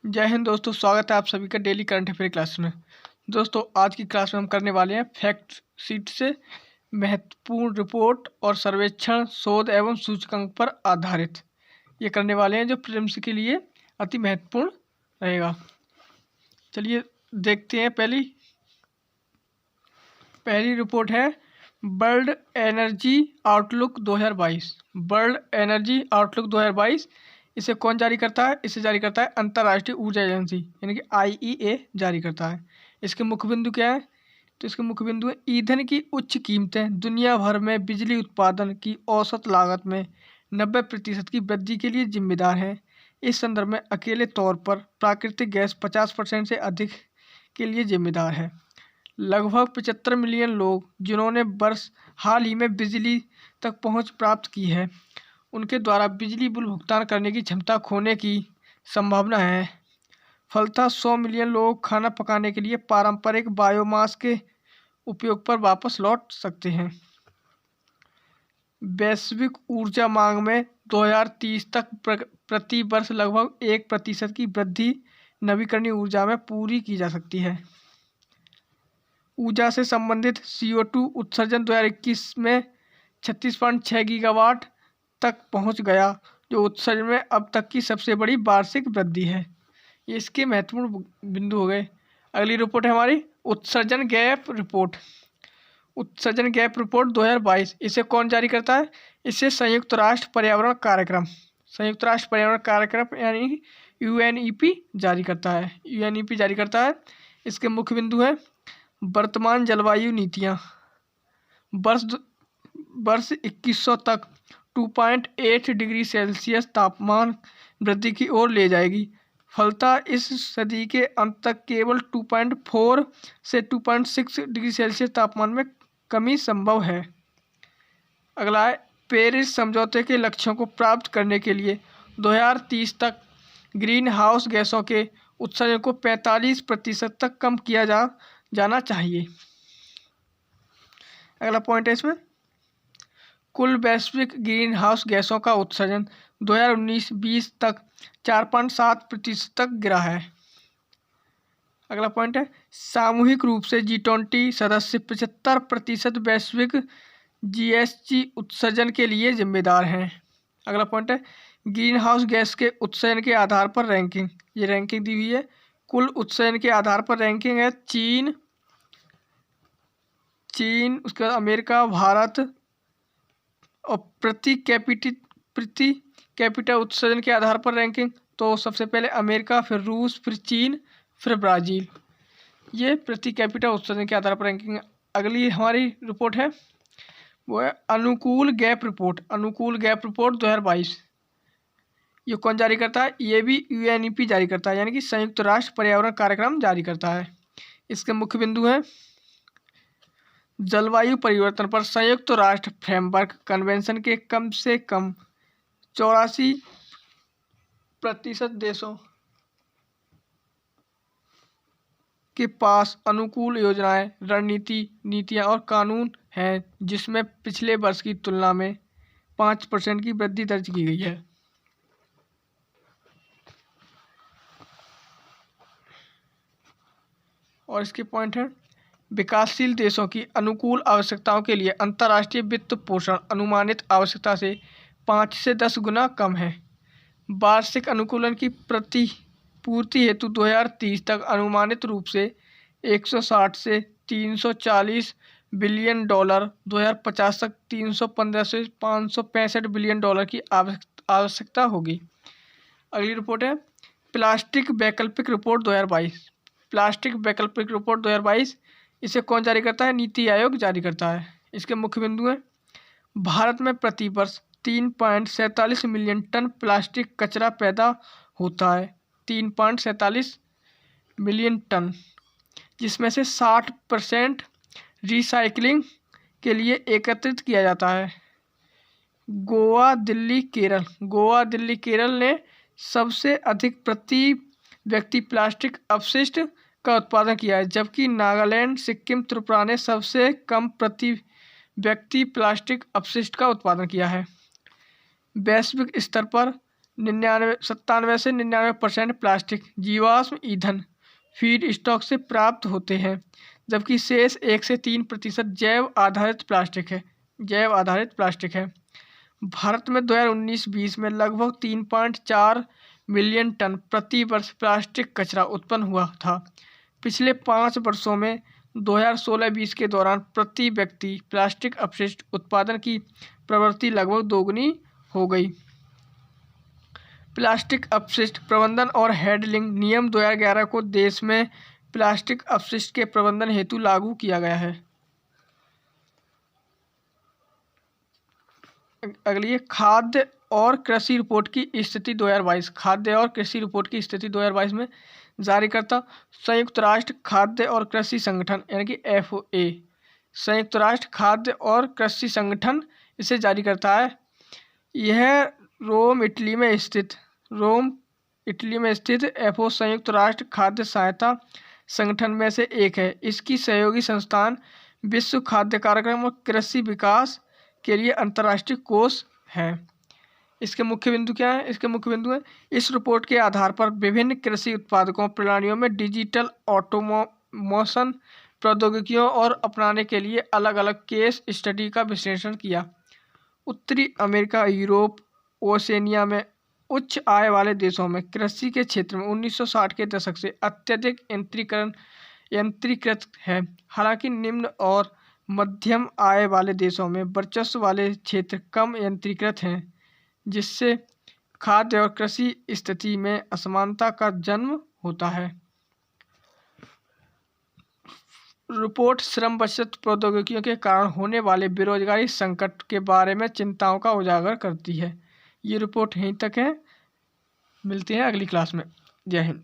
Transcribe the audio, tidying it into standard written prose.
जय हिंद दोस्तों, स्वागत है आप सभी का डेली करंट अफेयर क्लास में। दोस्तों आज की क्लास में हम करने वाले हैं फैक्ट शीट से महत्वपूर्ण रिपोर्ट और सर्वेक्षण शोध एवं सूचकांक पर आधारित ये करने वाले हैं जो प्रीलिम्स के लिए अति महत्वपूर्ण रहेगा। चलिए देखते हैं। पहली रिपोर्ट है world energy outlook 2022। World energy outlook 2022 इसे कौन जारी करता है? इसे जारी करता है अंतर्राष्ट्रीय ऊर्जा एजेंसी यानी कि IEA जारी करता है। इसके मुख्य बिंदु क्या है? तो इसके मुख्य बिंदु है ईंधन की उच्च कीमतें दुनिया भर में बिजली उत्पादन की औसत लागत में 90% की वृद्धि के लिए जिम्मेदार है। इस संदर्भ में अकेले तौर पर प्राकृतिक गैस 50% से अधिक के लिए जिम्मेदार है। लगभग 75 मिलियन लोग जिन्होंने वर्ष हाल ही में बिजली तक पहुंच प्राप्त की है, उनके द्वारा बिजली बिल भुगतान करने की क्षमता खोने की संभावना है। फलतः 100 मिलियन लोग खाना पकाने के लिए पारंपरिक बायोमास के उपयोग पर वापस लौट सकते हैं। वैश्विक ऊर्जा मांग में 2030 तक प्रति वर्ष लगभग 1% की वृद्धि नवीकरणीय ऊर्जा में पूरी की जा सकती है। ऊर्जा से संबंधित CO2 उत्सर्जन 2021 में 36.6 गीगावाट तक पहुंच गया, जो उत्सर्जन में अब तक की सबसे बड़ी वार्षिक वृद्धि है। ये इसके महत्वपूर्ण बिंदु हो गए। अगली रिपोर्ट है हमारी उत्सर्जन गैप रिपोर्ट। उत्सर्जन गैप रिपोर्ट 2022 इसे कौन जारी करता है? इसे संयुक्त राष्ट्र पर्यावरण कार्यक्रम यानी UNEP जारी करता है। UNEP जारी करता है। इसके मुख्य बिंदु है वर्तमान जलवायु नीतियाँ वर्ष 2100 तक 2.8 डिग्री सेल्सियस तापमान वृद्धि की ओर ले जाएगी। फलतः इस सदी के अंत तक केवल 2.4 से 2.6 डिग्री सेल्सियस तापमान में कमी संभव है। अगला है पेरिस समझौते के लक्ष्यों को प्राप्त करने के लिए 2030 तक ग्रीन हाउस गैसों के उत्सर्जन को 45% तक कम किया जाना चाहिए। अगला पॉइंट है इसमें कुल वैश्विक ग्रीन हाउस गैसों का उत्सर्जन 2019-20 तक 4.7% तक गिरा है। अगला पॉइंट है सामूहिक रूप से G20 सदस्य 75% वैश्विक GHG उत्सर्जन के लिए जिम्मेदार हैं। अगला पॉइंट है ग्रीन हाउस गैस के उत्सर्जन के आधार पर रैंकिंग। ये रैंकिंग दी हुई है। कुल उत्सर्जन के आधार पर रैंकिंग है चीन, उसके बाद अमेरिका, भारत, और प्रति कैपिटा उत्सर्जन के आधार पर रैंकिंग तो सबसे पहले अमेरिका, फिर रूस, फिर चीन, फिर ब्राज़ील। ये प्रति कैपिटा उत्सर्जन के आधार पर रैंकिंग। अगली हमारी रिपोर्ट है वो है अनुकूल गैप रिपोर्ट। अनुकूल गैप रिपोर्ट 2022 ये कौन जारी करता है? ये भी UNEP जारी करता है यानी कि संयुक्त राष्ट्र पर्यावरण कार्यक्रम जारी करता है। इसके मुख्य बिंदु हैं जलवायु परिवर्तन पर संयुक्त राष्ट्र फ्रेमवर्क कन्वेंशन के कम से कम 84% देशों के पास अनुकूल योजनाएं, रणनीति, नीतियां और कानून हैं, जिसमें पिछले वर्ष की तुलना में 5% की वृद्धि दर्ज की गई है। और इसके पॉइंट है विकासशील देशों की अनुकूल आवश्यकताओं के लिए अंतर्राष्ट्रीय वित्त पोषण अनुमानित आवश्यकता से 5 से 10 गुना कम है। वार्षिक अनुकूलन की प्रतिपूर्ति हेतु 2030 तक अनुमानित रूप से 160 से 340 बिलियन डॉलर, 2050 तक 315 से 565 बिलियन डॉलर की आवश्यकता होगी। अगली रिपोर्ट है प्लास्टिक वैकल्पिक रिपोर्ट 2022। प्लास्टिक वैकल्पिक रिपोर्ट 2022 इसे कौन जारी करता है? नीति आयोग जारी करता है। इसके मुख्य बिंदु हैं भारत में प्रति वर्ष 3.47 मिलियन टन प्लास्टिक कचरा पैदा होता है। 3.47 मिलियन टन, जिसमें से 60% रिसाइकलिंग के लिए एकत्रित किया जाता है। गोवा, दिल्ली, केरल ने सबसे अधिक प्रति व्यक्ति प्लास्टिक अपशिष्ट का उत्पादन किया है, जबकि नागालैंड, सिक्किम, त्रिपुरा ने सबसे कम प्रति व्यक्ति प्लास्टिक अपशिष्ट का उत्पादन किया है। वैश्विक स्तर पर 97 से 99% प्लास्टिक जीवाश्म ईंधन फीड स्टॉक से प्राप्त होते हैं, जबकि शेष 1 से 3% जैव आधारित प्लास्टिक है। भारत में 2019-20 में लगभग 3.4 मिलियन टन प्रति वर्ष प्लास्टिक कचरा उत्पन्न हुआ था। पिछले 5 वर्षों में 2016-20 के दौरान प्रति व्यक्ति प्लास्टिक अपशिष्ट उत्पादन की प्रवृत्ति लगभग दोगुनी हो गई। प्लास्टिक अपशिष्ट प्रबंधन और हैंडलिंग नियम 2011 को देश में प्लास्टिक अपशिष्ट के प्रबंधन हेतु लागू किया गया है। अगली है खाद्य और कृषि रिपोर्ट की स्थिति 2022। खाद्य और कृषि रिपोर्ट की स्थिति 2022 में जारीकर्ता संयुक्त राष्ट्र खाद्य और कृषि संगठन यानी कि FAO, संयुक्त राष्ट्र खाद्य और कृषि संगठन इसे जारी करता है। यह रोम इटली में स्थित FAO संयुक्त राष्ट्र खाद्य सहायता संगठन में से एक है। इसकी सहयोगी संस्थान विश्व खाद्य कार्यक्रम और कृषि विकास के लिए अंतर्राष्ट्रीय कोष है। इसके मुख्य बिंदु क्या है? इसके मुख्य बिंदु है इस रिपोर्ट के आधार पर विभिन्न कृषि उत्पादकों प्रणालियों में डिजिटल ऑटोमेशन प्रौद्योगिकियों और अपनाने के लिए अलग अलग केस स्टडी का विश्लेषण किया। उत्तरी अमेरिका, यूरोप, ओशिनिया में उच्च आय वाले देशों में कृषि के क्षेत्र में 1960 के दशक से अत्यधिक यंत्रीकृत है। हालांकि निम्न और मध्यम आय वाले देशों में वर्चस्व वाले क्षेत्र कम यंत्रीकृत हैं, जिससे खाद्य और कृषि स्थिति में असमानता का जन्म होता है। रिपोर्ट श्रम बचत प्रौद्योगिकियों के कारण होने वाले बेरोजगारी संकट के बारे में चिंताओं का उजागर करती है। ये रिपोर्ट यहीं तक है। मिलते हैं अगली क्लास में। जय हिंद।